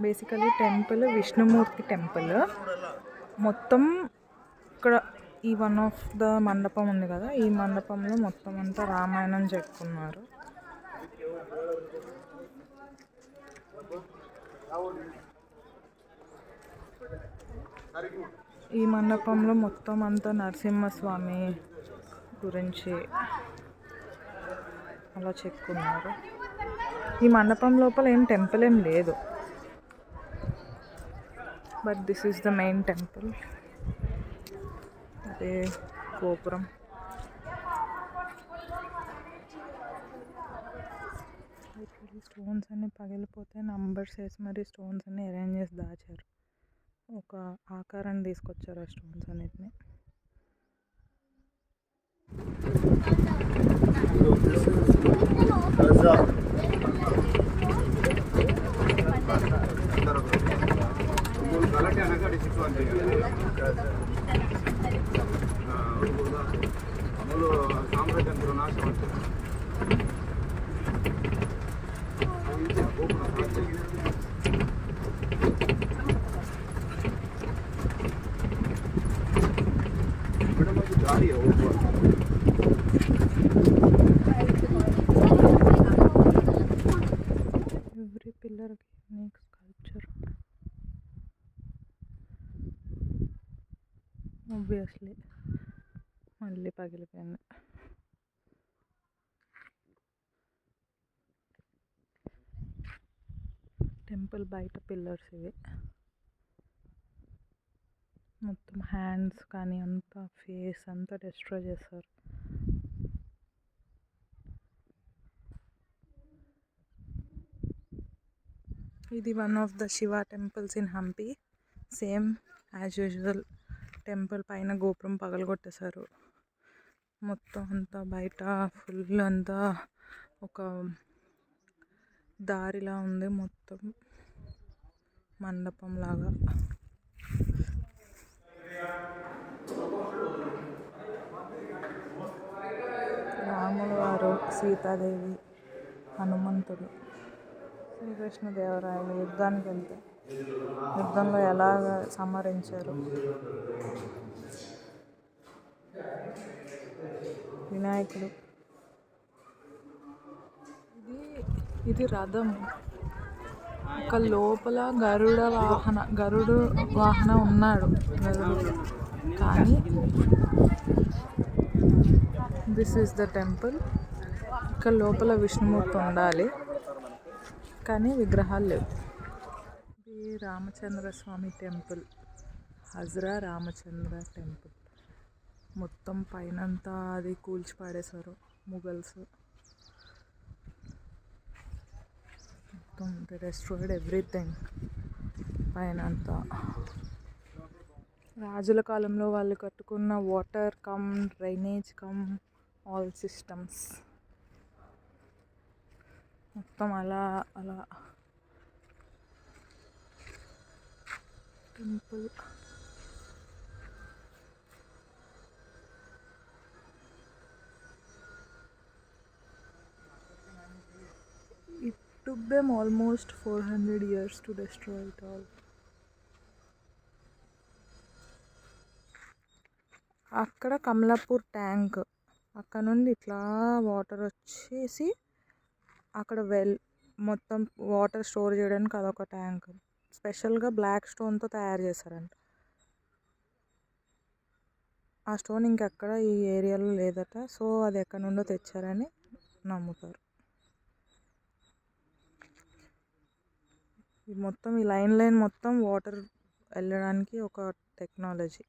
Basically temple Vishnumurthy temple. మొత్తం ఇక్కడ ఈ వన్ ఆఫ్ ద మండపం ఉంది కదా, ఈ మండపంలో మొత్తం అంతా రామాయణం చెప్పుకున్నారు. ఈ మండపంలో మొత్తం అంతా నరసింహస్వామి గురించి అలా చెప్పుకున్నారు. ఈ మండపం లోపల ఏం టెంపుల్ ఏం లేదు, but this is the main temple. అదే గోపురం. స్టోన్స్ అన్ని పగిలిపోతే నంబర్స్ వేసి మరి స్టోన్స్ అన్ని అరేంజ్ చేసి దాచారు. ఒక ఆకారాన్ని తీసుకొచ్చారు ఆ స్టోన్స్ అన్నిటిని. Every pillar unique sculpture. Obviously మళ్ళీ పగిలిపోయింది. టెంపుల్ బయట పిల్లర్స్ ఇవి. మొత్తం హ్యాండ్స్ కానీ అంతా ఫేస్ అంతా డిస్ట్రాయ్ చేస్తారు. ఇది one of the Shiva temples in Hampi. Same as usual temple పైన గోపురం పగలగొట్టేశారు. మొత్తం అంతా బయట ఫుల్ అంతా ఒక దారిలా ఉంది, మొత్తం మండపం లాగా. రాములు వారు, సీతాదేవి, హనుమంతుడు, శ్రీకృష్ణదేవరాయలు యుద్ధానికి వెళ్తే యుద్ధంలో ఎలాగ సంహరించారు. వినాయకుడు. ఇది రథం. ఒక లోపల గరుడు వాహన ఉన్నాడు గరుడు. కానీ దిస్ ఈస్ ద టెంపుల్. ఇక్కడ లోపల విష్ణుమూర్తి ఉండాలి, కానీ విగ్రహాలు లేవు. ఇది రామచంద్ర స్వామి టెంపుల్, హజ్రా రామచంద్ర టెంపుల్. మొత్తం పైనంతా అది కూల్చి పాడేశారు ముగల్స్. మొత్తం దే డెస్ట్రాయిడ్ ఎవ్రీథింగ్. పైన అంతా రాజుల కాలంలో వాళ్ళు కట్టుకున్న water come drainage come all systems మొత్తం అలా అలా. Temple it took them almost 400 years to destroy it all. అక్కడ కమలాపూర్ ట్యాంక్, అక్కడ నుండి ఇట్లా వాటర్ వచ్చేసి అక్కడ మొత్తం వాటర్ స్టోర్ చేయడానికి అదొక ట్యాంక్. స్పెషల్గా బ్లాక్ స్టోన్తో తయారు చేశారంట. ఆ స్టోన్ ఇంకెక్కడ ఈ ఏరియాలో లేదట. సో అది ఎక్కడి నుండో తెచ్చారని నమ్ముతారు. మొత్తం ఈ లైన్ మొత్తం వాటర్ వెళ్ళడానికి ఒక టెక్నాలజీ.